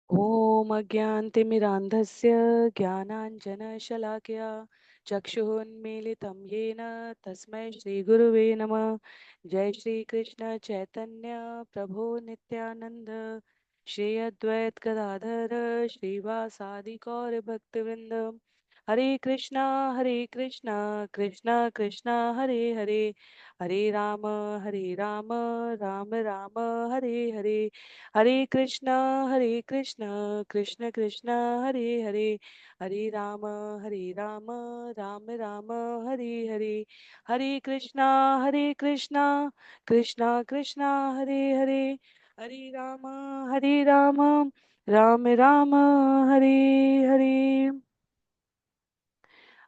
ॐ अज्ञानतिमिरान्धस्य ज्ञानाञ्जनशलाकया चक्षुरुन्मीलितं येन तस्मै श्रीगुरुवे नमः। जय श्रीकृष्ण चैतन्य प्रभो नित्यानंद श्री अद्वैत गदाधर श्रीवासादि गौर भक्तवृंद। हरे कृष्णा कृष्णा कृष्णा हरे हरे, हरे राम राम राम हरे हरे, हरे कृष्णा कृष्ण कृष्ण हरे हरे, हरे राम राम राम हरे हरे, हरे कृष्णा कृष्णा कृष्णा हरे हरे, हरे राम राम राम हरे हरे।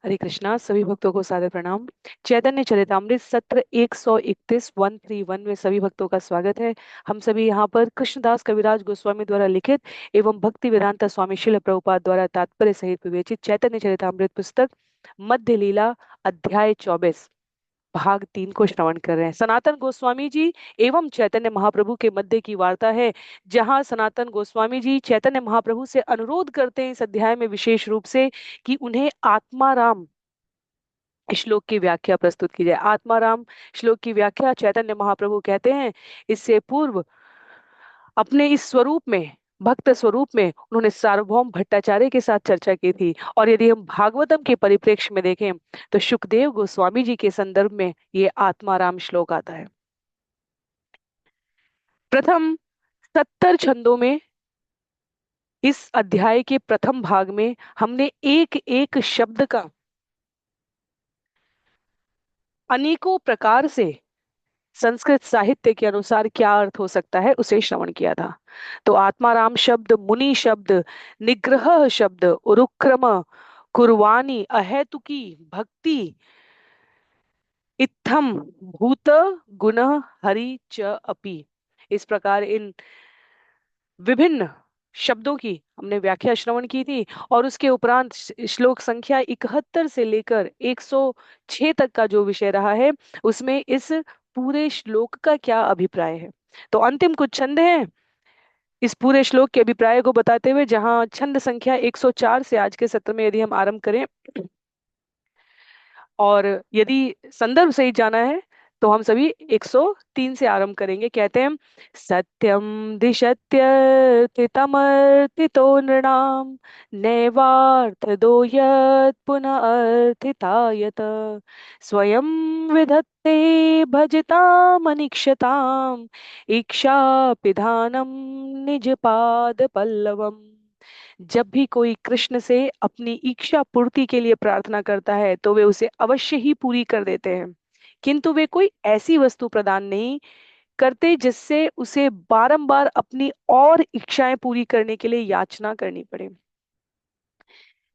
हरे कृष्णा। सभी भक्तों को सादर प्रणाम। चैतन्य चरितामृत सत्र 131 131 में सभी भक्तों का स्वागत है। हम सभी यहाँ पर कृष्णदास कविराज गोस्वामी द्वारा लिखित एवं भक्ति वेदांता स्वामी शिल प्रभुपाद द्वारा तात्पर्य सहित विवेचित चैतन्य चरितामृत पुस्तक मध्य लीला अध्याय 24 भाग 3 को श्रवण कर रहे हैं। सनातन गोस्वामी जी एवं चैतन्य महाप्रभु के मध्य की वार्ता है, जहां सनातन गोस्वामी जी चैतन्य महाप्रभु से अनुरोध करते हैं इस अध्याय में विशेष रूप से कि उन्हें आत्माराम श्लोक की व्याख्या प्रस्तुत की जाए। आत्माराम श्लोक की व्याख्या चैतन्य महाप्रभु कहते हैं, इससे पूर्व अपने इस स्वरूप में, भक्त स्वरूप में उन्होंने सार्वभौम भट्टाचार्य के साथ चर्चा की थी। और यदि हम भागवतम के परिप्रेक्ष्य में देखें तो सुखदेव गोस्वामी जी के संदर्भ में ये आत्माराम श्लोक आता है। प्रथम 70 छंदों में इस अध्याय के प्रथम भाग में हमने एक एक शब्द का अनेकों प्रकार से संस्कृत साहित्य के अनुसार क्या अर्थ हो सकता है उसे श्रवण किया था। तो आत्माराम शब्द, मुनि शब्द, निग्रह शब्द, उरुक्रम, कुर्वाणी, अहेतुकी भक्ति, इत्थम, भूत, गुण, हरि च अपि, इस प्रकार इन विभिन्न शब्दों की हमने व्याख्या श्रवण की थी। और उसके उपरांत श्लोक संख्या 71 से लेकर 106 तक का जो विषय रहा है, उसमें इस पूरे श्लोक का क्या अभिप्राय है। तो अंतिम कुछ छंद हैं इस पूरे श्लोक के अभिप्राय को बताते हुए, जहां छंद संख्या 104 से आज के सत्र में यदि हम आरंभ करें, और यदि संदर्भ सही जाना है तो हम सभी 103 से आरंभ करेंगे। कहते हैं, सत्यम दिशत्यर्थितमर्थितो नृणाम नैवार्थ दो यत् पुनः अर्थितायत स्वयं विधत्ते भजतामनिक्षताम इक्षा पिधानम निज पाद पल्लवम। जब भी कोई कृष्ण से अपनी इच्छा पूर्ति के लिए प्रार्थना करता है तो वे उसे अवश्य ही पूरी कर देते हैं, किंतु वे कोई ऐसी वस्तु प्रदान नहीं करते जिससे उसे बारंबार अपनी और इच्छाएं पूरी करने के लिए याचना करनी पड़े।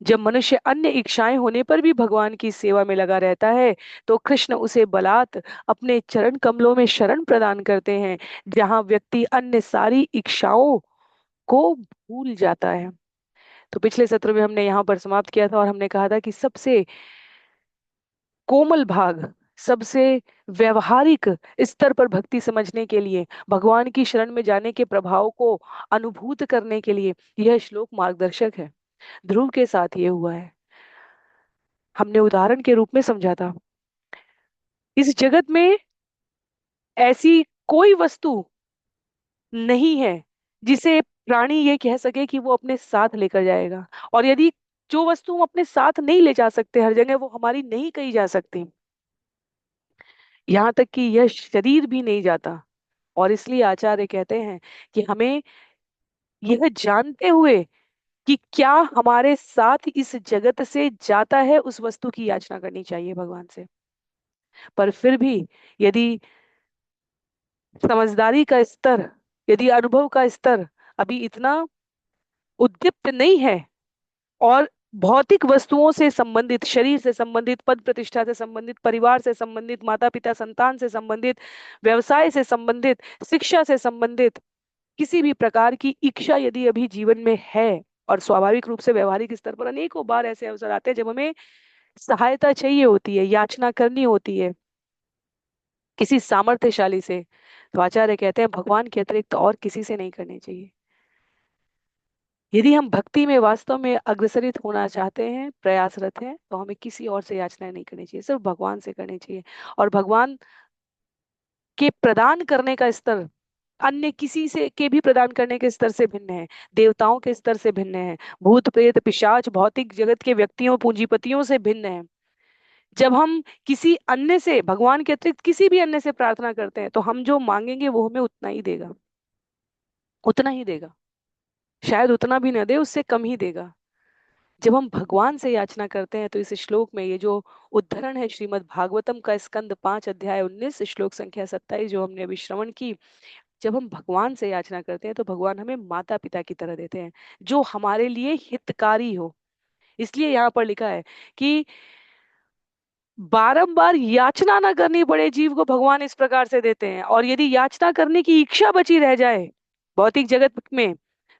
जब मनुष्य अन्य इच्छाएं होने पर भी भगवान की सेवा में लगा रहता है तो कृष्ण उसे बलात् अपने चरण कमलों में शरण प्रदान करते हैं, जहां व्यक्ति अन्य सारी इच्छाओं को भूल जाता है। तो पिछले सत्र में हमने यहाँ पर समाप्त किया था और हमने कहा था कि सबसे कोमल भाग, सबसे व्यवहारिक स्तर पर भक्ति समझने के लिए, भगवान की शरण में जाने के प्रभाव को अनुभूत करने के लिए यह श्लोक मार्गदर्शक है। ध्रुव के साथ ये हुआ है, हमने उदाहरण के रूप में समझा था। इस जगत में ऐसी कोई वस्तु नहीं है जिसे प्राणी ये कह सके कि वो अपने साथ लेकर जाएगा। और यदि जो वस्तु हम अपने साथ नहीं ले जा सकते हर जगह, वो हमारी नहीं कही जा सकती, यहाँ तक कि यह शरीर भी नहीं जाता। और इसलिए आचार्य कहते हैं कि हमें यह जानते हुए कि क्या हमारे साथ इस जगत से जाता है, उस वस्तु की याचना करनी चाहिए भगवान से। पर फिर भी यदि समझदारी का स्तर, यदि अनुभव का स्तर अभी इतना उद्दीप्त नहीं है, और भौतिक वस्तुओं से संबंधित, शरीर से संबंधित, पद प्रतिष्ठा से संबंधित, परिवार से संबंधित, माता पिता संतान से संबंधित, व्यवसाय से संबंधित, शिक्षा से संबंधित किसी भी प्रकार की इच्छा यदि अभी जीवन में है, और स्वाभाविक रूप से व्यवहारिक स्तर पर अनेकों बार ऐसे अवसर आते हैं जब हमें सहायता चाहिए होती है, याचना करनी होती है किसी सामर्थ्यशाली से, तो आचार्य कहते हैं भगवान के अतिरिक्त और किसी से नहीं करनी चाहिए। यदि हम भक्ति में वास्तव में अग्रसरित होना चाहते हैं, प्रयासरत हैं, तो हमें किसी और से याचना नहीं करनी चाहिए, सिर्फ भगवान से करनी चाहिए। और भगवान के प्रदान करने का स्तर अन्य किसी से के भी प्रदान करने के स्तर से भिन्न है, देवताओं के स्तर से भिन्न है, भूत प्रेत पिशाच भौतिक जगत के व्यक्तियों पूंजीपतियों से भिन्न है। जब हम किसी अन्य से, भगवान के अतिरिक्त किसी भी अन्य से प्रार्थना करते हैं, तो हम जो मांगेंगे वो हमें उतना ही देगा, उतना ही देगा, शायद उतना भी ना दे, उससे कम ही देगा। जब हम भगवान से याचना करते हैं, तो इस श्लोक में ये जो उद्धरण है श्रीमद् भागवतम का, स्कंद 5 अध्याय 19 श्लोक संख्या 27 जो हमने अभी श्रवण की, जब हम भगवान से याचना करते हैं तो भगवान हमें माता पिता की तरह देते हैं, जो हमारे लिए हितकारी हो। इसलिए यहाँ पर लिखा है कि बारंबार याचना ना करनी पड़े जीव को, भगवान इस प्रकार से देते हैं। और यदि याचना करने की इच्छा बची रह जाए भौतिक जगत में,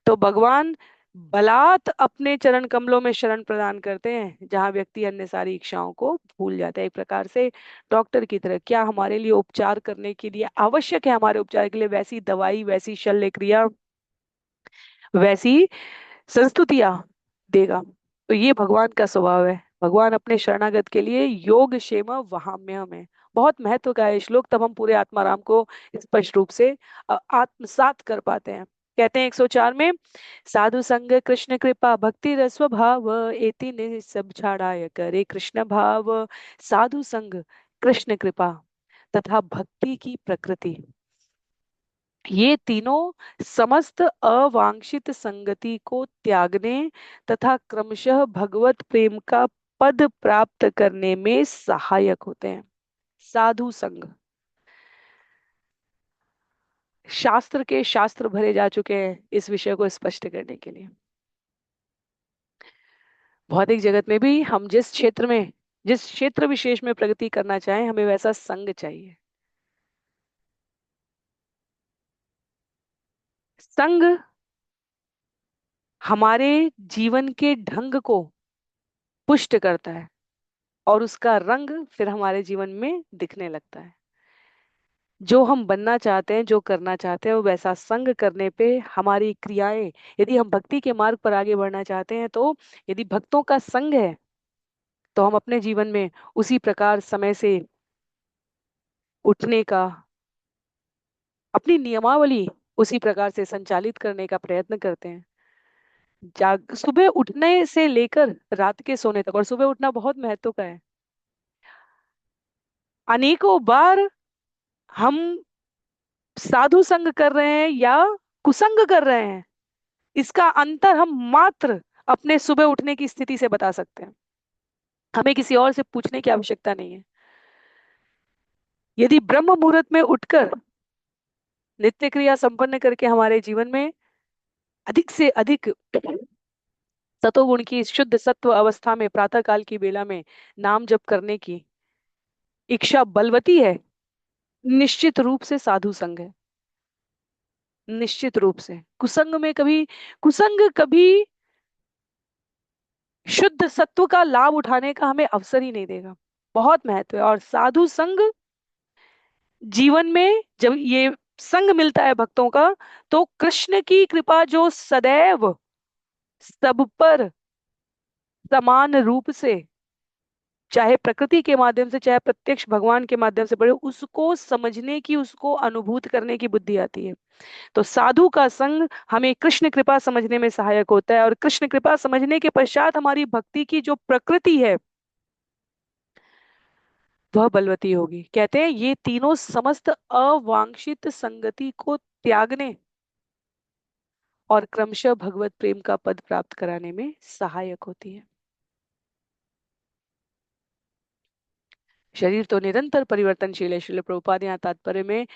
तो भगवान बलात् अपने चरण कमलों में शरण प्रदान करते हैं, जहां व्यक्ति अन्य सारी इच्छाओं को भूल जाता है। एक प्रकार से डॉक्टर की तरह, क्या हमारे लिए उपचार करने के लिए आवश्यक है, हमारे उपचार के लिए वैसी दवाई, वैसी शल्य क्रिया, वैसी संस्तुतियां देगा। तो ये भगवान का स्वभाव है, भगवान अपने शरणागत के लिए योग क्षेम वहाम्यहम् है। बहुत महत्व का है श्लोक, तब हम पूरे आत्माराम को स्पष्ट रूप से आत्मसात कर पाते हैं। कहते हैं 104 में, साधु संग कृष्ण कृपा भक्ति रस्व भाव एति ने सब छाड़ाय करे कृष्ण भाव। साधु संग, कृष्ण कृपा तथा भक्ति की प्रकृति, ये तीनों समस्त अवांछित संगति को त्यागने तथा क्रमशः भगवत प्रेम का पद प्राप्त करने में सहायक होते हैं। साधु संग, शास्त्र के शास्त्र भरे जा चुके हैं इस विषय को स्पष्ट करने के लिए। भौतिक जगत में भी हम जिस क्षेत्र विशेष में प्रगति करना चाहें, हमें वैसा संग चाहिए। संग हमारे जीवन के ढंग को पुष्ट करता है, और उसका रंग फिर हमारे जीवन में दिखने लगता है। जो हम बनना चाहते हैं, जो करना चाहते हैं, वो वैसा संग करने पे हमारी क्रियाएं, यदि हम भक्ति के मार्ग पर आगे बढ़ना चाहते हैं, तो यदि भक्तों का संग है, तो हम अपने जीवन में उसी प्रकार समय से उठने का, अपनी नियमावली उसी प्रकार से संचालित करने का प्रयत्न करते हैं। जाग सुबह उठने से लेकर रात के सोने तक, और सुबह उठना बहुत महत्व का है। अनेकों बार हम साधु संग कर रहे हैं या कुसंग कर रहे हैं, इसका अंतर हम मात्र अपने सुबह उठने की स्थिति से बता सकते हैं। हमें किसी और से पूछने की आवश्यकता नहीं है। यदि ब्रह्म मुहूर्त में उठकर नित्य क्रिया संपन्न करके हमारे जीवन में अधिक से अधिक सतोगुण की शुद्ध सत्व अवस्था में प्रातः काल की बेला में नाम जप करने की इच्छा बलवती है, निश्चित रूप से साधु संग है। निश्चित रूप से कुसंग कभी शुद्ध सत्व का लाभ उठाने का हमें अवसर ही नहीं देगा। बहुत महत्व है। और साधु संग जीवन में जब ये संग मिलता है भक्तों का, तो कृष्ण की कृपा जो सदैव सब पर समान रूप से, चाहे प्रकृति के माध्यम से चाहे प्रत्यक्ष भगवान के माध्यम से पड़े, उसको समझने की, उसको अनुभूत करने की बुद्धि आती है। तो साधु का संग हमें कृष्ण कृपा समझने में सहायक होता है, और कृष्ण कृपा समझने के पश्चात हमारी भक्ति की जो प्रकृति है वह बलवती होगी। कहते हैं ये तीनों समस्त अवांछित संगति को त्यागने और क्रमशः भगवत प्रेम का पद प्राप्त कराने में सहायक होती है। शरीर तो निरंतर परिवर्तनशील है। श्रील प्रभुपाद यहाँ तात्पर्य में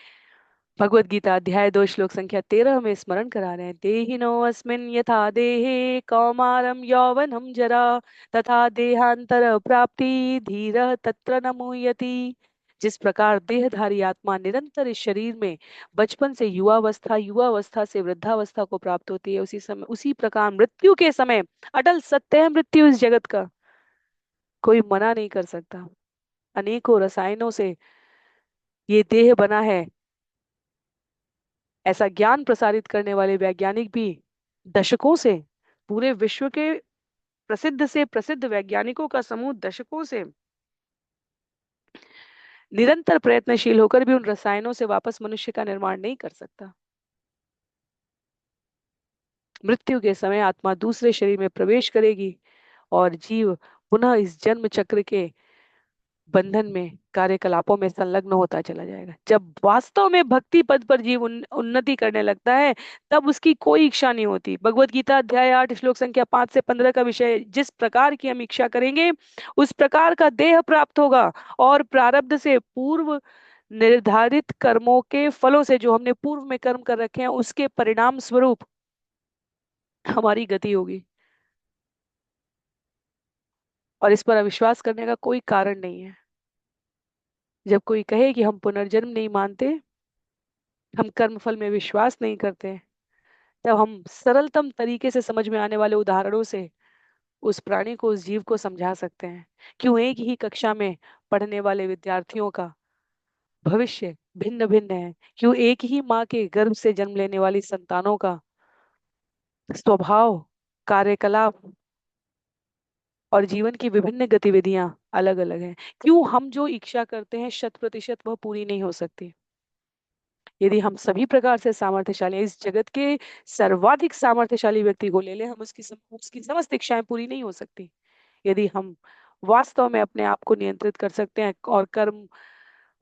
भगवत गीता अध्याय 2 श्लोक संख्या 13 में स्मरण करा रहे हैं, देहिनो अस्मिन् यथा देहे कौमारम यौवनम जरा तथा देहांतर प्राप्ति धीरः तत्र न मुह्यति। जिस प्रकार देहधारी आत्मा निरंतर इस शरीर में बचपन से युवावस्था, युवावस्था से वृद्धावस्था को प्राप्त होती है, उसी समय उसी प्रकार मृत्यु के समय अटल सत्य है मृत्यु इस जगत का, कोई मना नहीं कर सकता। अनेकों रसायनों से ये देह बना है, ऐसा ज्ञान प्रसारित करने वाले वैज्ञानिक भी दशकों से पूरे विश्व के प्रसिद्ध से प्रसिद्ध वैज्ञानिकों का समूह दशकों से निरंतर प्रयत्नशील होकर भी उन रसायनों से वापस मनुष्य का निर्माण नहीं कर सकता। मृत्यु के समय आत्मा दूसरे शरीर में प्रवेश करेगी और जीव पुनः इस जन्म चक्र के बंधन में कार्यकलापों में संलग्न होता चला जाएगा। जब वास्तव में भक्ति पद पर जीव उन्नति करने लगता है, तब उसकी कोई इच्छा नहीं होती। भगवत गीता अध्याय 8 श्लोक संख्या 5 से 15 का विषय, जिस प्रकार की हम इच्छा करेंगे उस प्रकार का देह प्राप्त होगा, और प्रारब्ध से पूर्व निर्धारित कर्मों के फलों से, जो हमने पूर्व में कर्म कर रखे हैं, उसके परिणाम स्वरूप हमारी गति होगी। और इस पर अविश्वास करने का कोई कारण नहीं है। जब कोई कहे कि हम पुनर्जन्म नहीं मानते, हम कर्मफल में विश्वास नहीं करते, तब हम सरलतम तरीके से समझ में आने वाले उदाहरणों से उस प्राणी को, उस जीव को समझा सकते हैं। क्यों एक ही कक्षा में पढ़ने वाले विद्यार्थियों का भविष्य भिन्न भिन्न है। क्यों एक ही माँ के गर्भ से जन्म लेने वाली संतानों का स्वभाव, कार्यकलाप और जीवन की विभिन्न गतिविधियां अलग अलग हैं। क्यों हम जो इच्छा करते हैं 100% वह पूरी नहीं हो सकती। यदि हम सभी प्रकार से सामर्थ्यशाली हैं, इस जगत के सर्वाधिक सामर्थ्यशाली व्यक्ति को ले लें, हम उसकी समस्त इच्छाएं पूरी नहीं हो सकती। यदि हम वास्तव में अपने आप को नियंत्रित कर सकते हैं और कर्म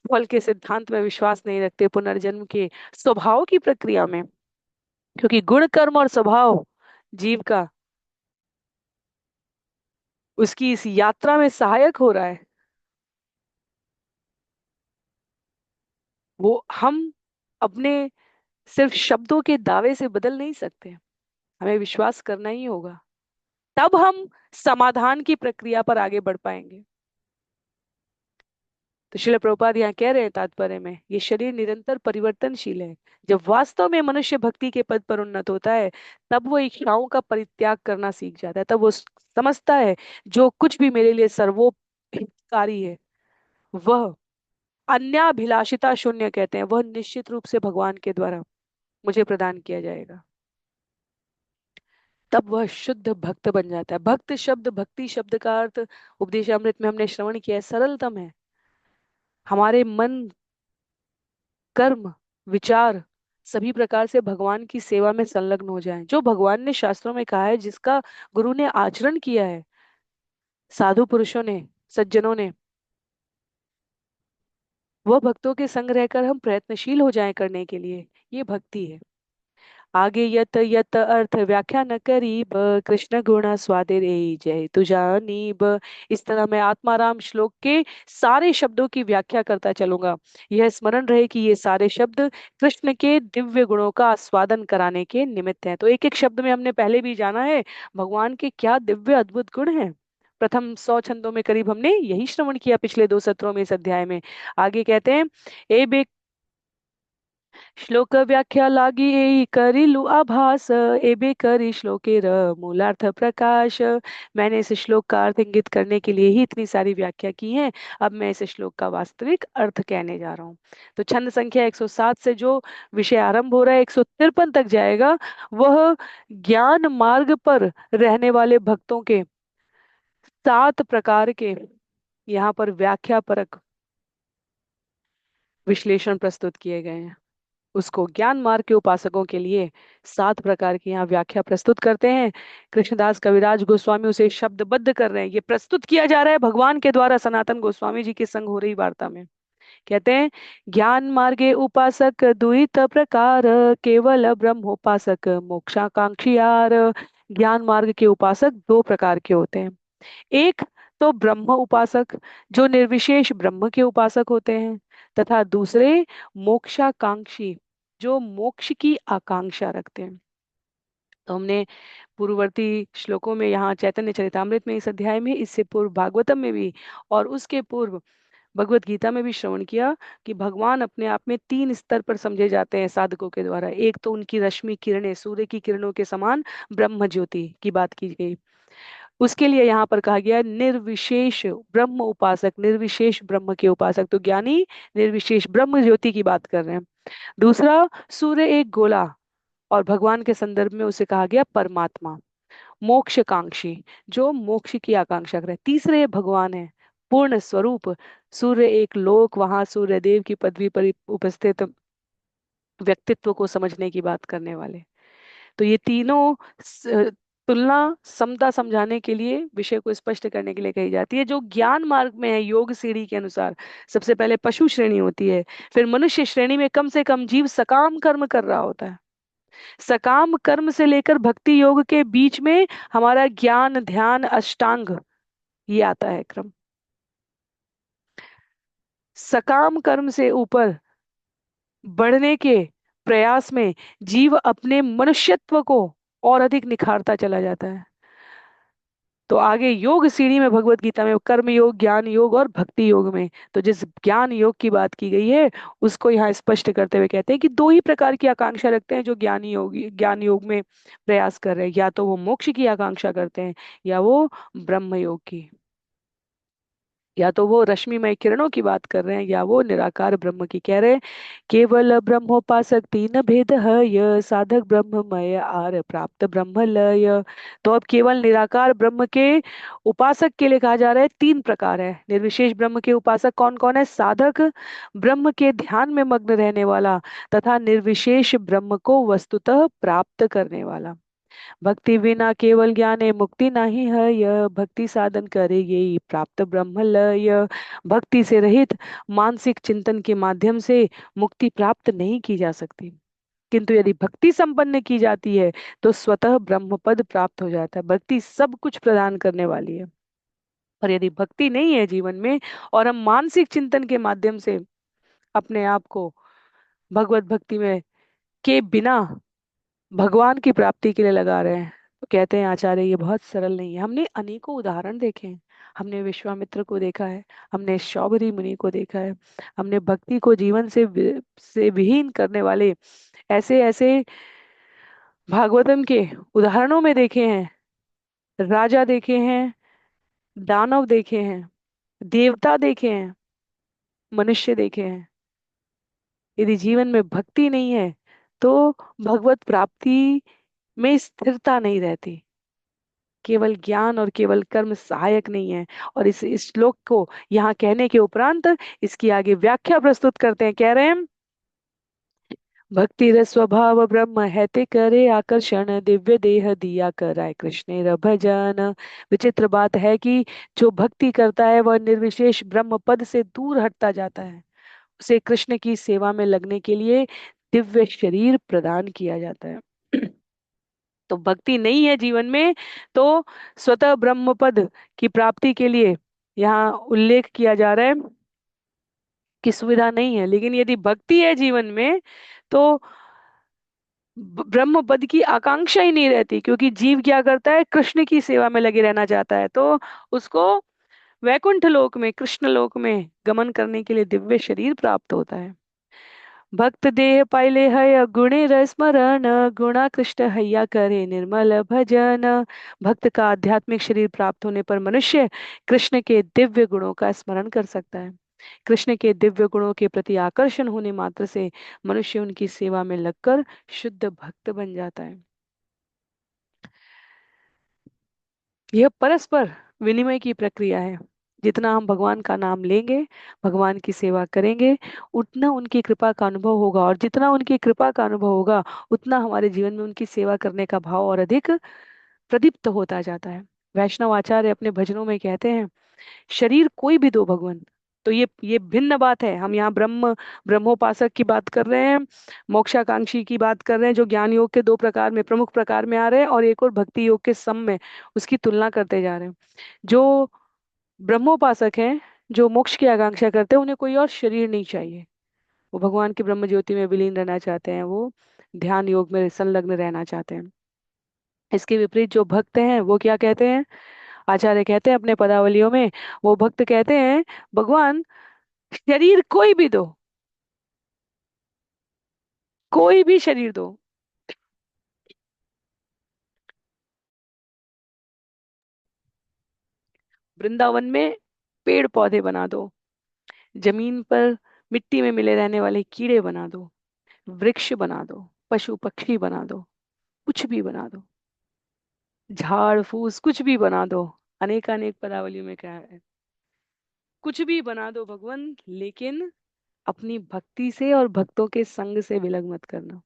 फल के सिद्धांत में विश्वास नहीं रखते, पुनर्जन्म के स्वभाव की प्रक्रिया में, क्योंकि गुण कर्म और स्वभाव जीव का उसकी इस यात्रा में सहायक हो रहा है, वो हम अपने सिर्फ शब्दों के दावे से बदल नहीं सकते। हमें विश्वास करना ही होगा, तब हम समाधान की प्रक्रिया पर आगे बढ़ पाएंगे। तो श्रील प्रभुपाद यहाँ कह रहे हैं तात्पर्य में, ये शरीर निरंतर परिवर्तनशील है। जब वास्तव में मनुष्य भक्ति के पद पर उन्नत होता है, तब वो इच्छाओं का परित्याग करना सीख जाता है। तब वो समझता है जो कुछ भी मेरे लिए सर्वोपकारी है, वह अन्याभिलाषिता शून्य कहते हैं, वह निश्चित रूप से भगवान के द्वारा मुझे प्रदान किया जाएगा। तब वह शुद्ध भक्त बन जाता है। भक्त शब्द, भक्ति शब्द का अर्थ उपदेशामृत में हमने श्रवण किया है, सरलतम है। हमारे मन, कर्म, विचार सभी प्रकार से भगवान की सेवा में संलग्न हो जाएं। जो भगवान ने शास्त्रों में कहा है, जिसका गुरु ने आचरण किया है, साधु पुरुषों ने, सज्जनों ने, वह भक्तों के संग रहकर हम प्रयत्नशील हो जाएं करने के लिए, ये भक्ति है। आगे यत यत अर्थ व्याख्या न करीब, कृष्ण गुण स्वादे रे जय तु जानीब। इस तरह मैं आत्माराम श्लोक के सारे शब्दों की व्याख्या करता चलूंगा। यह स्मरण रहे कि ये सारे शब्द कृष्ण के दिव्य गुणों का आस्वादन कराने के निमित्त हैं। तो एक एक शब्द में हमने पहले भी जाना है भगवान के क्या दिव्य अद्भुत गुण हैं। प्रथम 100 छंदों में करीब हमने यही श्रवण किया पिछले 2 सत्रों में, इस अध्याय में। आगे कहते हैं, ए बे श्लोक व्याख्या लागी एई करिलु आभास, एबे करी श्लोकेर मूलार्थ प्रकाश। मैंने इस श्लोक का अर्थ इंगित करने के लिए ही इतनी सारी व्याख्या की है। अब मैं इस श्लोक का वास्तविक अर्थ कहने जा रहा हूँ। तो छंद संख्या 107 से जो विषय आरंभ हो रहा है 153 तक जाएगा, वह ज्ञान मार्ग पर रहने वाले भक्तों के 7 प्रकार के यहाँ पर व्याख्या परक विश्लेषण प्रस्तुत किए गए हैं। उसको ज्ञान मार्ग के उपासकों के लिए 7 प्रकार की यहाँ व्याख्या प्रस्तुत करते हैं। कृष्णदास कविराज गोस्वामी उसे शब्दबद्ध कर रहे हैं। ये प्रस्तुत किया जा रहा है भगवान के द्वारा सनातन गोस्वामी जी के संग हो रही वार्ता में। कहते हैं, ज्ञान मार्गे उपासक द्वित प्रकार, केवल ब्रह्मोपासक मोक्षाकांक्षी। ज्ञान मार्ग के उपासक 2 प्रकार के होते हैं। एक तो ब्रह्म उपासक, जो निर्विशेष ब्रह्म के उपासक होते हैं, तथा दूसरे मोक्षाकांक्षी, जो मोक्ष की आकांक्षा रखते हैं। तो हमने पूर्ववर्ती श्लोकों में, यहाँ चैतन्य चरितामृत में इस अध्याय में, इससे पूर्व भागवतम में भी और उसके पूर्व भगवत गीता में भी श्रवण किया कि भगवान अपने आप में 3 स्तर पर समझे जाते हैं साधकों के द्वारा। एक तो उनकी रश्मि किरणें, सूर्य की किरणों के समान ब्रह्म ज्योति की बात की गई। उसके लिए यहाँ पर कहा गया निर्विशेष ब्रह्म उपासक, निर्विशेष ब्रह्म के उपासक। तो ज्ञानी निर्विशेष ब्रह्म ज्योति की बात कर रहे हैं। दूसरा, सूर्य एक गोला, और भगवान के संदर्भ में उसे कहा गया परमात्मा। मोक्षकांक्षी, जो मोक्ष की आकांक्षा करे। तीसरे भगवान है पूर्ण स्वरूप, सूर्य एक लोक, वहां सूर्य देव की पदवी पर उपस्थित व्यक्तित्व को समझने की बात करने वाले। तो ये तीनों तुलना समता समझाने के लिए, विषय को स्पष्ट करने के लिए कही जाती है। जो ज्ञान मार्ग में है योग सीढ़ी के अनुसार, सबसे पहले पशु श्रेणी होती है, फिर मनुष्य श्रेणी में कम से कम जीव सकाम कर्म कर रहा होता है। सकाम कर्म से लेकर भक्ति योग के बीच में हमारा ज्ञान ध्यान अष्टांग, ये आता है क्रम। सकाम कर्म से ऊपर बढ़ने के प्रयास में जीव अपने मनुष्यत्व को और अधिक निखारता चला जाता है। तो आगे योग सीढ़ी में भगवत गीता में कर्म योग, ज्ञान योग और भक्ति योग में, तो जिस ज्ञान योग की बात की गई है उसको यहाँ स्पष्ट करते हुए कहते हैं कि दो ही प्रकार की आकांक्षा रखते हैं जो ज्ञान योग में प्रयास कर रहे हैं, या तो वो मोक्ष की आकांक्षा करते हैं या वो ब्रह्म योग की, या तो वो रश्मिमय किरणों की बात कर रहे हैं या वो निराकार ब्रह्म की कह रहे हैं। केवल ब्रह्मोपासक तीन भेद है, यह साधक ब्रह्ममय आर प्राप्त ब्रह्म लय। तो अब केवल निराकार ब्रह्म के उपासक के लिए कहा जा रहा है तीन प्रकार है। निर्विशेष ब्रह्म के उपासक कौन कौन है? साधक, ब्रह्म के ध्यान में मग्न रहने वाला, तथा निर्विशेष ब्रह्म को वस्तुतः प्राप्त करने वाला। भक्ति बिना केवल ज्ञाने मुक्ति नहीं है, यह भक्ति साधन करे यही प्राप्त ब्रह्म लय। भक्ति से रहित मानसिक चिंतन के माध्यम से मुक्ति प्राप्त नहीं की जा सकती, किंतु यदि भक्ति संपन्न की जाती है तो स्वतः ब्रह्म पद प्राप्त हो जाता है। भक्ति सब कुछ प्रदान करने वाली है। और यदि भक्ति नहीं है जीवन में और हम मानसिक चिंतन के माध्यम से अपने आप को भगवत भक्ति में के बिना भगवान की प्राप्ति के लिए लगा रहे हैं, तो कहते हैं आचार्य ये बहुत सरल नहीं है। हमने अनेकों उदाहरण देखे हैं। हमने विश्वामित्र को देखा है, हमने शौबरी मुनि को देखा है, हमने भक्ति को जीवन से विहीन करने वाले ऐसे ऐसे भागवतम के उदाहरणों में देखे हैं। राजा देखे हैं, दानव देखे हैं, देवता देखे हैं, मनुष्य देखे हैं। यदि जीवन में भक्ति नहीं है तो भगवत प्राप्ति में स्थिरता नहीं रहती। केवल ज्ञान और केवल कर्म सहायक नहीं है। और इस श्लोक को यहाँ कहने के उपरांत इसकी आगे व्याख्या प्रस्तुत करते हैं, कह रहे हैं भक्ति रस स्वभाव ब्रह्म है ते करे आकर्षण, दिव्य देह दिया कराए कृष्ण र भजन। विचित्र बात है कि जो भक्ति करता है वह निर्विशेष ब्रह्म पद से दूर हटता जाता है। उसे कृष्ण की सेवा में लगने के लिए दिव्य शरीर प्रदान किया जाता है। तो भक्ति नहीं है जीवन में तो स्वतः ब्रह्म पद की प्राप्ति के लिए यहाँ उल्लेख किया जा रहा है कि सुविधा नहीं है। लेकिन यदि भक्ति है जीवन में तो ब्रह्म पद की आकांक्षा ही नहीं रहती, क्योंकि जीव क्या करता है? कृष्ण की सेवा में लगे रहना चाहता है। तो उसको वैकुंठ लोक में, कृष्ण लोक में गमन करने के लिए दिव्य शरीर प्राप्त होता है। भक्त देह पाइले है गुणे रसमरण, गुणा कृष्ण हैया करे निर्मल भजन। भक्त का आध्यात्मिक शरीर प्राप्त होने पर मनुष्य कृष्ण के दिव्य गुणों का स्मरण कर सकता है। कृष्ण के दिव्य गुणों के प्रति आकर्षण होने मात्र से मनुष्य उनकी सेवा में लगकर शुद्ध भक्त बन जाता है। यह परस्पर विनिमय की प्रक्रिया है। जितना हम भगवान का नाम लेंगे, भगवान की सेवा करेंगे, उतना उनकी कृपा का अनुभव होगा। और जितना उनकी कृपा का अनुभव होगा उतना हमारे जीवन में उनकी सेवा करने का भाव और अधिक प्रदीप्त होता जाता है। वैष्णव आचार्य अपने भजनों में कहते हैं शरीर कोई भी दो भगवान। तो ये भिन्न बात है। हम यहाँ ब्रह्मोपासक की बात कर रहे हैं, मोक्षाकांक्षी की बात कर रहे हैं जो ज्ञान योग के दो प्रकार में, प्रमुख प्रकार में आ रहे हैं, और एक और भक्ति योग के सम में उसकी तुलना करते जा रहे हैं। जो ब्रह्मोपासक हैं, जो मोक्ष की आकांक्षा करते हैं, उन्हें कोई और शरीर नहीं चाहिए। वो भगवान की ब्रह्म ज्योति में विलीन रहना चाहते हैं, वो ध्यान योग में संलग्न रहना चाहते हैं। इसके विपरीत जो भक्त हैं वो क्या कहते हैं? आचार्य कहते हैं अपने पदावलियों में, वो भक्त कहते हैं भगवान शरीर कोई भी दो, कोई भी शरीर दो। वृंदावन में पेड़ पौधे बना दो, जमीन पर मिट्टी में मिले रहने वाले कीड़े बना दो, वृक्ष बना दो, पशु पक्षी बना दो, कुछ भी बना दो। झाड़ फूस कुछ भी बना दो, अनेक अनेक पदावली में क्या है, कुछ भी बना दो भगवान, लेकिन अपनी भक्ति से और भक्तों के संग से विलग मत करना।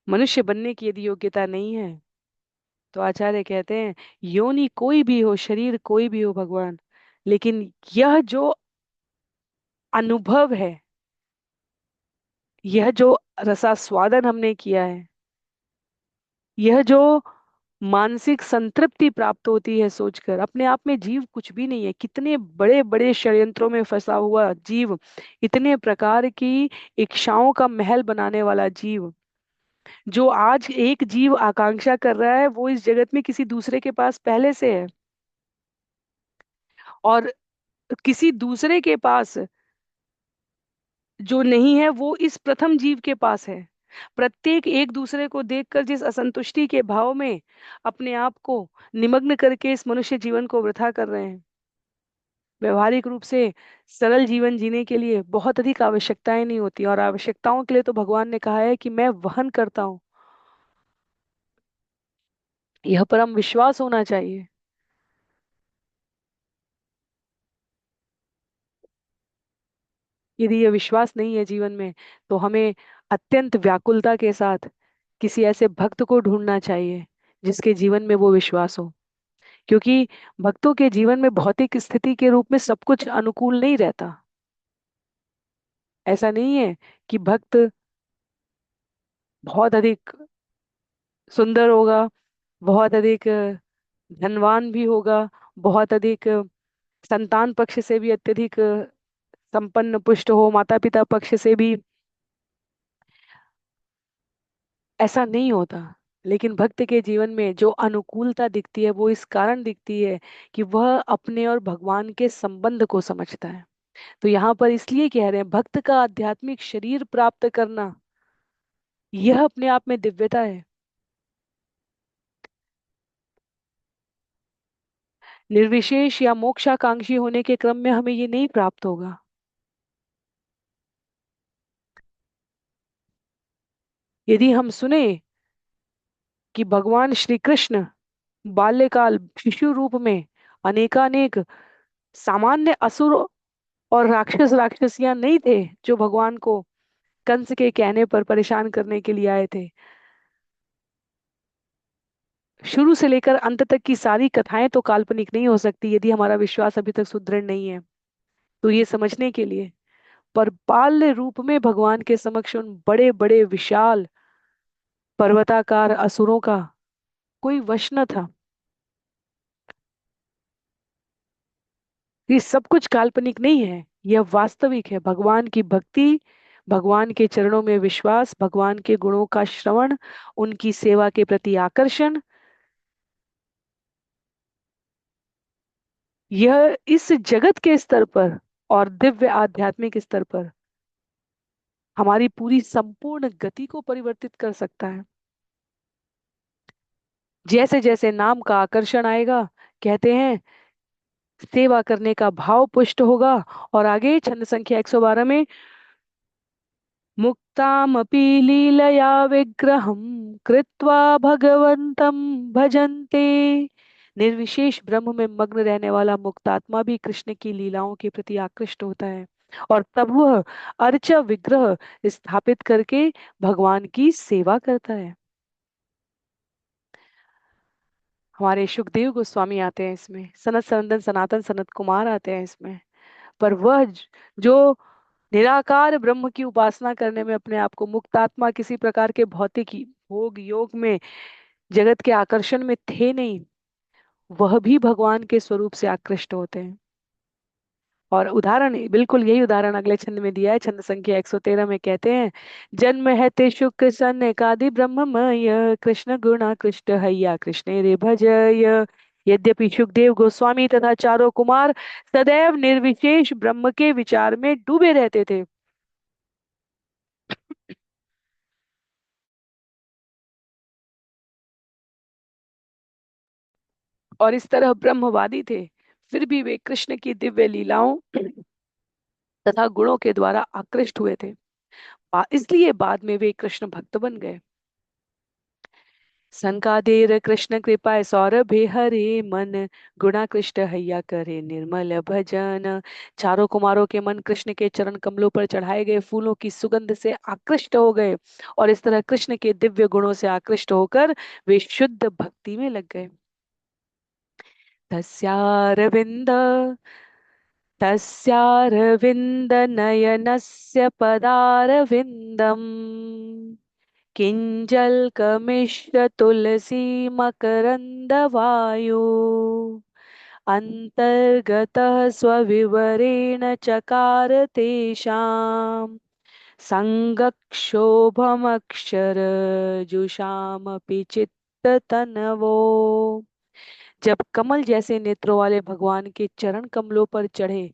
मनुष्य बनने की यदि योग्यता नहीं है, तो आचार्य कहते हैं, योनि कोई भी हो, शरीर कोई भी हो भगवान, लेकिन यह जो अनुभव है, यह जो रसास्वादन हमने किया है, यह जो मानसिक संतृप्ति प्राप्त होती है सोचकर, अपने आप में जीव कुछ भी नहीं है, कितने बड़े बड़े षड्यंत्रों में फंसा हुआ जीव, इतने प्रकार की इच्छाओं का महल बनाने वाला जीव, जो आज एक जीव आकांक्षा कर रहा है वो इस जगत में किसी दूसरे के पास पहले से है, और किसी दूसरे के पास जो नहीं है वो इस प्रथम जीव के पास है। प्रत्येक एक दूसरे को देखकर जिस असंतुष्टि के भाव में अपने आप को निमग्न करके इस मनुष्य जीवन को वृथा कर रहे हैं। व्यवहारिक रूप से सरल जीवन जीने के लिए बहुत अधिक आवश्यकताएं नहीं होती, और आवश्यकताओं के लिए तो भगवान ने कहा है कि मैं वहन करता हूँ, यह परम विश्वास होना चाहिए। यदि यह विश्वास नहीं है जीवन में, तो हमें अत्यंत व्याकुलता के साथ किसी ऐसे भक्त को ढूंढना चाहिए जिसके जीवन में वो विश्वास हो, क्योंकि भक्तों के जीवन में भौतिक स्थिति के रूप में सब कुछ अनुकूल नहीं रहता। ऐसा नहीं है कि भक्त बहुत अधिक सुंदर होगा, बहुत अधिक धनवान भी होगा, बहुत अधिक संतान पक्ष से भी अत्यधिक संपन्न पुष्ट हो, माता पिता पक्ष से भी, ऐसा नहीं होता। लेकिन भक्त के जीवन में जो अनुकूलता दिखती है वो इस कारण दिखती है कि वह अपने और भगवान के संबंध को समझता है। तो यहाँ पर इसलिए कह रहे हैं, भक्त का आध्यात्मिक शरीर प्राप्त करना, यह अपने आप में दिव्यता है। निर्विशेष या मोक्षाकांक्षी होने के क्रम में हमें ये नहीं प्राप्त होगा। यदि हम सुने कि भगवान श्री कृष्ण बाल्यकाल शिशु रूप में अनेकानेक सामान्य असुर और राक्षस राक्षसियां नहीं थे जो भगवान को कंस के कहने पर परेशान करने के लिए आए थे, शुरू से लेकर अंत तक की सारी कथाएं तो काल्पनिक नहीं हो सकती यदि हमारा विश्वास अभी तक सुदृढ़ नहीं है। तो ये समझने के लिए, पर बाल्य रूप में भगवान के समक्ष उन बड़े बड़े विशाल पर्वताकार असुरों का कोई वश न था। ये सब कुछ काल्पनिक नहीं है, यह वास्तविक है। भगवान की भक्ति, भगवान के चरणों में विश्वास, भगवान के गुणों का श्रवण, उनकी सेवा के प्रति आकर्षण, यह इस जगत के स्तर पर और दिव्य आध्यात्मिक स्तर पर हमारी पूरी संपूर्ण गति को परिवर्तित कर सकता है। जैसे जैसे नाम का आकर्षण आएगा, कहते हैं सेवा करने का भाव पुष्ट होगा। और आगे छंद संख्या 112 में, मुक्तामपि लीलया विग्रहं कृत्वा भगवन्तं भजन्ते। निर्विशेष ब्रह्म में मग्न रहने वाला मुक्तात्मा भी कृष्ण की लीलाओं के प्रति आकृष्ट होता है, और तब वह अर्च विग्रह स्थापित करके भगवान की सेवा करता है। हमारे सुखदेव गोस्वामी आते हैं इसमें, सनत सनंदन सनातन सनत कुमार आते हैं इसमें। पर वह जो निराकार ब्रह्म की उपासना करने में अपने आप को मुक्तात्मा, किसी प्रकार के भौतिक भोग योग में, जगत के आकर्षण में थे नहीं, वह भी भगवान के स्वरूप से आकृष्ट होते हैं। और उदाहरण, बिल्कुल यही उदाहरण अगले छंद में दिया है, छंद संख्या 113 में कहते हैं, जन्म है ते शुक सनकादि ब्रह्ममय कृष्ण गुणा कृष्ण हैया कृष्ण रे भजय। यद्यपि सुखदेव गोस्वामी तथा चारों कुमार सदैव निर्विशेष ब्रह्म के विचार में डूबे रहते थे, और इस तरह ब्रह्मवादी थे, फिर भी वे कृष्ण की दिव्य लीलाओं तथा गुणों के द्वारा आकृष्ट हुए थे। इसलिए बाद में वे कृष्ण भक्त बन गए। संकादेर कृष्ण कृपा सौरभे हरे मन, गुणा कृष्ण हैया करे निर्मल भजन। चारों कुमारों के मन कृष्ण के चरण कमलों पर चढ़ाए गए फूलों की सुगंध से आकृष्ट हो गए, और इस तरह कृष्ण के दिव्य गुणों से आकृष्ट होकर वे शुद्ध भक्ति में लग गए। तस्यारविंद तस्यारविंद नयनस्य पदारविंदम, किञ्जल्कमिश्रतुलसी मकरन्दवायु, अन्तर्गतः स्वविवरेण चकार तेषां, सङ्गक्षोभमक्षरजुषामपि चित्ततनवो। जब कमल जैसे नेत्रों वाले भगवान के चरण कमलों पर चढ़े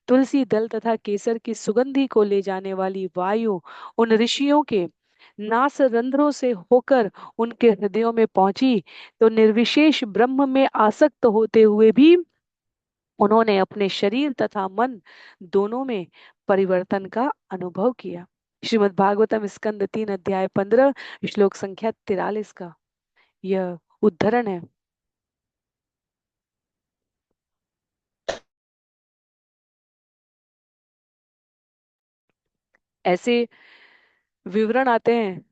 तुलसी दल तथा केसर की सुगंधि को ले जाने वाली वायु उन ऋषियों के नास रंध्रों से होकर उनके हृदयों में पहुंची, तो निर्विशेष ब्रह्म में आसक्त होते हुए भी उन्होंने अपने शरीर तथा मन दोनों में परिवर्तन का अनुभव किया। श्रीमद् भागवतम स्कंद 3 अध्याय 15 श्लोक संख्या 43 का यह उद्धरण है। ऐसे विवरण आते हैं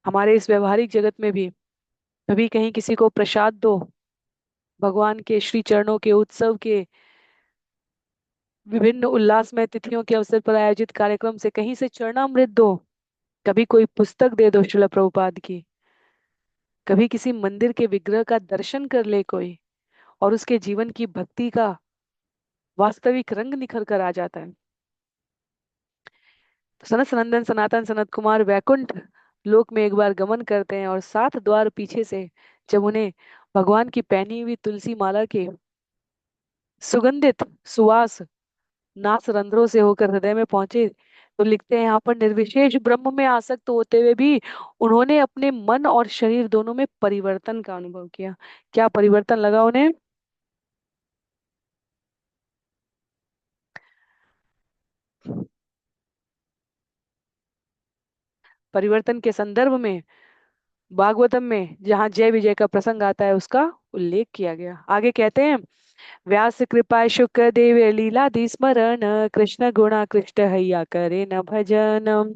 हमारे इस व्यवहारिक जगत में भी। कभी कहीं किसी को प्रसाद दो, भगवान के श्री चरणों के उत्सव के विभिन्न उल्लासमय तिथियों के अवसर पर आयोजित कार्यक्रम से कहीं से चरणामृत दो, कभी कोई पुस्तक दे दो श्रील प्रभुपाद की, कभी किसी मंदिर के विग्रह का दर्शन कर ले कोई, और उसके जीवन की भक्ति का वास्तविक रंग निखर कर आ जाता है। तो सनत सनंदन सनातन सनत कुमार वैकुंठ लोक में एक बार गमन करते हैं, और 7 द्वार पीछे से जब उन्हें भगवान की पहनी हुई तुलसी माला के सुगंधित सुवास नास रंध्रों से होकर हृदय में पहुंचे, तो लिखते हैं यहाँ पर निर्विशेष ब्रह्म में आसक्त होते हुए भी उन्होंने अपने मन और शरीर दोनों में परिवर्तन का अनुभव किया। क्या परिवर्तन लगा उन्हें? परिवर्तन के संदर्भ में भागवतम में जहाँ जय विजय का प्रसंग आता है उसका उल्लेख किया गया। आगे कहते हैं, व्यास कृपा शुक्र देव लीला स्मरण, कृष्ण गुणा कृष्ण हैया करे न भजन।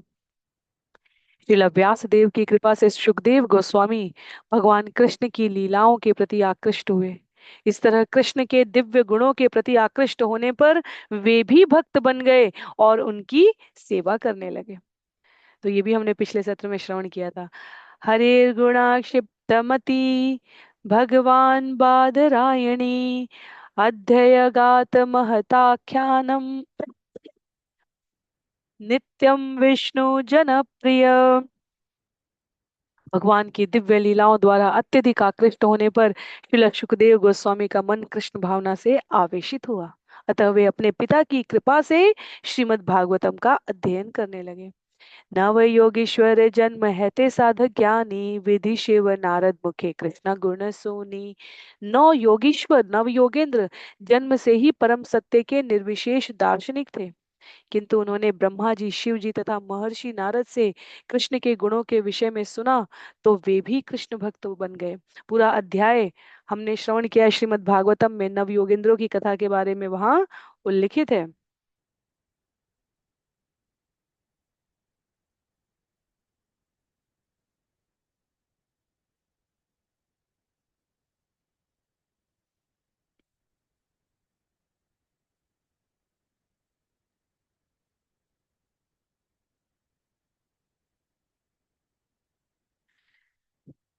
श्रील व्यास देव की कृपा से सुखदेव गोस्वामी भगवान कृष्ण की लीलाओं के प्रति आकृष्ट हुए। इस तरह कृष्ण के दिव्य गुणों के प्रति आकृष्ट होने पर वे भी भक्त बन गए और उनकी सेवा करने लगे। तो ये भी हमने पिछले सत्र में श्रवण किया था। हरे गुणा क्षिप्तमति भगवान बादरायणी, अध्ययगात महताख्यानम नित्यम विष्णु जनप्रिय। भगवान की दिव्य लीलाओं द्वारा अत्यधिक आकृष्ट होने पर श्रील सुखदेव गोस्वामी का मन कृष्ण भावना से आवेशित हुआ। अतः वे अपने पिता की कृपा से श्रीमद् भागवतम का अध्ययन करने लगे। नव योगीश्वर जन्म हैते साधक ज्ञानी, विधि शिव नारद मुखे कृष्ण गुण सोनी। नौ योगीश्वर नव योगेंद्र जन्म से ही परम सत्य के निर्विशेष दार्शनिक थे, किंतु उन्होंने ब्रह्मा जी, शिव जी तथा महर्षि नारद से कृष्ण के गुणों के विषय में सुना, तो वे भी कृष्ण भक्त बन गए। पूरा अध्याय हमने श्रवण किया है श्रीमद् भागवतम में, नव योगेंद्रों की कथा के बारे में वहां उल्लिखित है।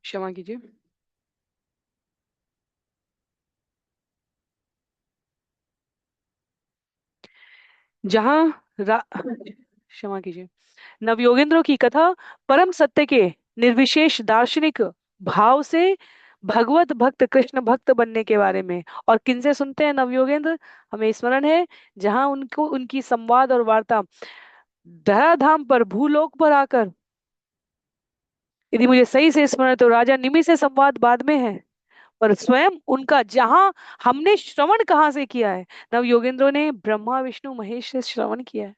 क्षमा कीजिए। जहां क्षमा कीजिए। नवयोगेंद्रों की कथा परम सत्य के निर्विशेष दार्शनिक भाव से भगवत भक्त कृष्ण भक्त बनने के बारे में। और किनसे सुनते हैं नवयोगेंद्र? हमें स्मरण है जहां उनको उनकी संवाद और वार्ता धराधाम पर भूलोक पर आकर, यदि मुझे सही से स्मरण है तो राजा निमि से संवाद बाद में है, पर स्वयं उनका जहां हमने श्रवण कहाँ से किया है? नव योगेंद्रों ने ब्रह्मा विष्णु महेश से श्रवण किया है।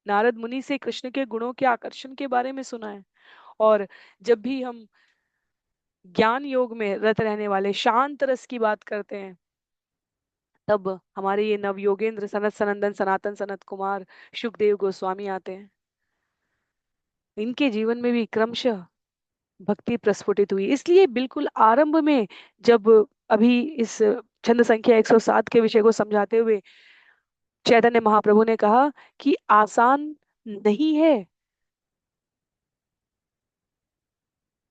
नारद मुनि से कृष्ण के गुणों के आकर्षण के बारे में सुना है। और जब भी हम ज्ञान योग में रत रहने वाले शांत रस की बात करते हैं, तब हमारे ये नव योगेंद्र सनत सनंदन सनातन सनत कुमार सुखदेव गोस्वामी आते हैं। इनके जीवन में भी क्रमशः भक्ति प्रस्फुटित हुई। इसलिए बिल्कुल आरंभ में, जब अभी इस छंद संख्या 107 के विषय को समझाते हुए चैतन्य महाप्रभु ने कहा कि आसान नहीं है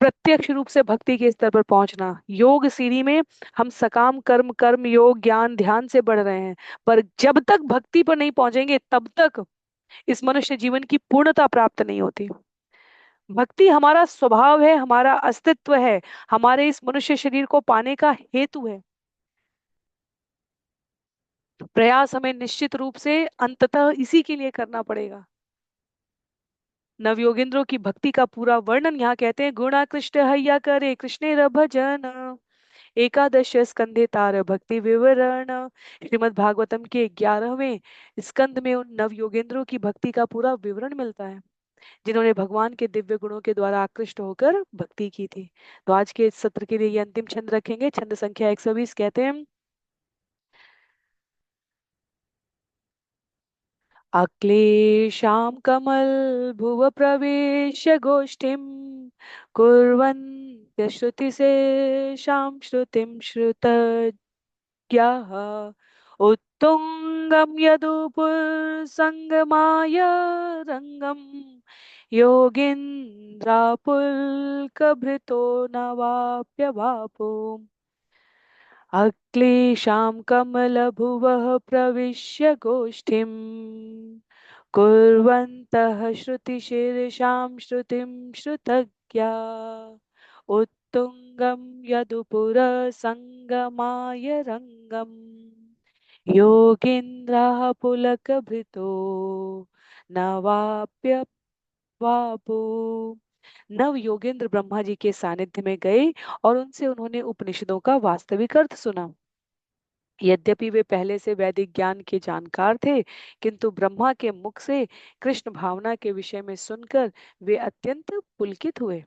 प्रत्यक्ष रूप से भक्ति के स्तर पर पहुंचना। योग सीढ़ी में हम सकाम कर्म, कर्म योग, ज्ञान ध्यान से बढ़ रहे हैं, पर जब तक भक्ति पर नहीं पहुंचेंगे तब तक इस मनुष्य जीवन की पूर्णता प्राप्त नहीं होती। भक्ति हमारा स्वभाव है, हमारा अस्तित्व है, हमारे इस मनुष्य शरीर को पाने का हेतु है। प्रयास हमें निश्चित रूप से अंततः इसी के लिए करना पड़ेगा। नवयोगेंद्रों की भक्ति का पूरा वर्णन यहाँ कहते हैं, गुणा कृष्ण हैया करे कृष्ण भजन, एकादश स्कंधे तार भक्ति विवरण। श्रीमद् भागवतम के 11वें स्कंद में उन नव योगेंद्रों की भक्ति का पूरा विवरण मिलता है, जिन्होंने भगवान के दिव्य गुणों के द्वारा आकृष्ट होकर भक्ति की थी। तो आज के इस सत्र के लिए ये अंतिम छंद रखेंगे। छंद संख्या 120 कहते हैं, अक्लेशां कमल भुव प्रवेश गोष्ठीं कुर्वन्त्य श्रुतिसेशां श्रुतिं श्रुतज्ञाः उत्तुंगं यदुपुरसंगमाय रंगम योगीन्द्रापुलकभृतो नवाप्यवापो अक्लेशां कमलभुवः प्रविश्य गोष्ठीं कुर्वन्तः श्रुतिशीर्षां श्रुतिं श्रुतज्ञा उत्तुंगं यदुपुरसंगमाय रंगम योगीन्द्रः पुलकभृतो नवाप्य वापो। नव योगेंद्र ब्रह्मा जी के सानिध्य में गए और उनसे उन्होंने उपनिषदों का वास्तविक अर्थ सुना। यद्यपि वे पहले से वैदिक ज्ञान के जानकार थे, किंतु ब्रह्मा के मुख से कृष्ण भावना के विषय में सुनकर वे अत्यंत पुलकित हुए।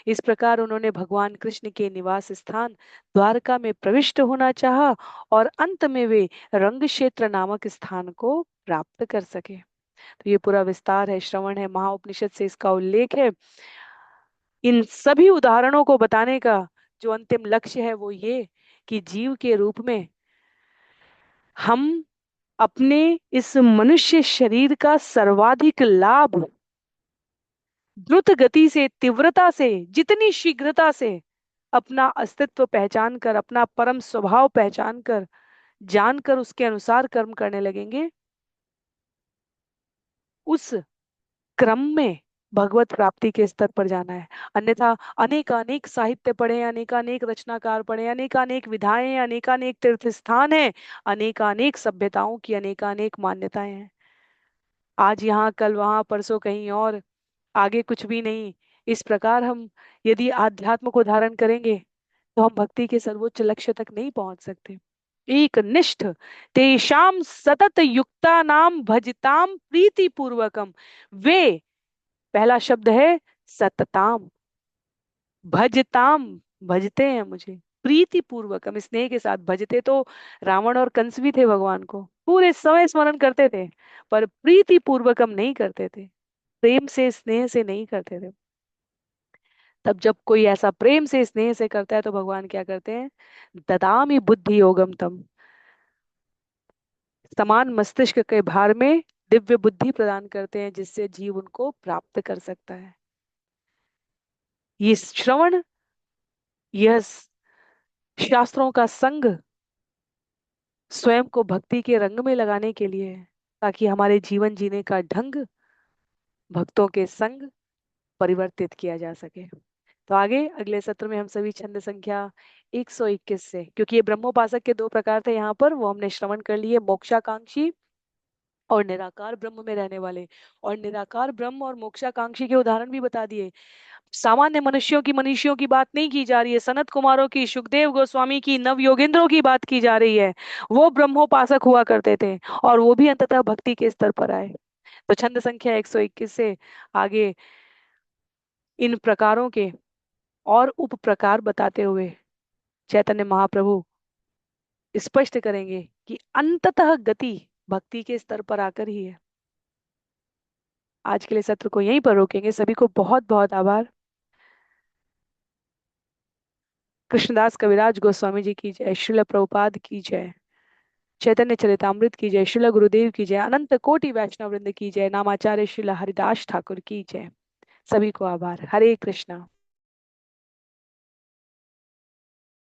इस प्रकार उन्होंने भगवान कृष्ण के निवास स्थान द्वारका में प्रविष्ट होना चाहा और अंत में वे रंग क्षेत्र नामक स्थान को प्राप्त कर सके। तो ये पूरा विस्तार है, श्रवण है, महाउपनिषद से इसका उल्लेख है। इन सभी उदाहरणों को बताने का जो अंतिम लक्ष्य है वो ये कि जीव के रूप में हम अपने इस मनुष्य शरीर का सर्वाधिक लाभ द्रुत गति से, तीव्रता से, जितनी शीघ्रता से अपना अस्तित्व पहचान कर, अपना परम स्वभाव पहचान कर, जानकर उसके अनुसार कर्म करने लगेंगे, उस क्रम में भगवत प्राप्ति के स्तर पर जाना है। अन्यथा अनेक साहित्य पढ़े, अनेक रचनाकार पढ़े, अनेक विधाएं, अनेक तीर्थ स्थान है, अनेक सभ्यताओं की अनेक मान्यताएं हैं। आज यहाँ, कल वहां, परसों कहीं और, आगे कुछ भी नहीं। इस प्रकार हम यदि आध्यात्म को धारण करेंगे तो हम भक्ति के सर्वोच्च लक्ष्य तक नहीं पहुंच सकते। एक निष्ठ तेषाम सतत युक्ता नाम भजताम प्रीति पूर्वकम, वे, पहला शब्द है सतताम, भजताम, भजते हैं मुझे, प्रीति पूर्वकम, स्नेह के साथ भजते। तो रावण और कंस भी थे, भगवान को पूरे समय स्मरण करते थे, पर प्रीति पूर्वकम नहीं करते थे, प्रेम से स्नेह से नहीं करते थे। तब जब कोई ऐसा प्रेम से स्नेह से करता है तो भगवान क्या करते हैं, ददामि बुद्धि योगम तम, समान मस्तिष्क के भार में दिव्य बुद्धि प्रदान करते हैं, जिससे जीव उनको प्राप्त कर सकता है। ये श्रवण, यह शास्त्रों का संग स्वयं को भक्ति के रंग में लगाने के लिए है, ताकि हमारे जीवन जीने का ढंग भक्तों के संग परिवर्तित किया जा सके। तो आगे अगले सत्र में हम सभी छंद संख्या 121 से, क्योंकि ये ब्रह्मोपासक के दो प्रकार थे यहाँ पर, वो हमने श्रवण कर लिए, मोक्षाकांक्षी और निराकार ब्रह्म में रहने वाले। और निराकार ब्रह्म और मोक्षाकांक्षी के उदाहरण भी बता दिए। सामान्य मनुष्यों की, मनीषियों की बात नहीं की जा रही है, सनत कुमारों की, सुखदेव गोस्वामी की, नव योगेंद्रों की बात की जा रही है। वो ब्रह्मोपासक हुआ करते थे और वो भी अंततः भक्ति के स्तर पर आए। तो छंद संख्या 121 से आगे इन प्रकारों के और उप प्रकार बताते हुए चैतन्य महाप्रभु स्पष्ट करेंगे कि अंततः गति भक्ति के स्तर पर आकर ही है। आज के लिए सत्र को यहीं पर रोकेंगे। सभी को बहुत बहुत आभार। कृष्णदास कविराज गोस्वामी जी की जय, श्रील प्रभुपाद की जय, चैतन्य चरितामृत की जय, श्रील गुरुदेव की जय, अनंत कोटि वैष्णव वृंद की जय, नामाचार्य श्रील हरिदास ठाकुर की जय। सभी को आभार। हरे कृष्णा।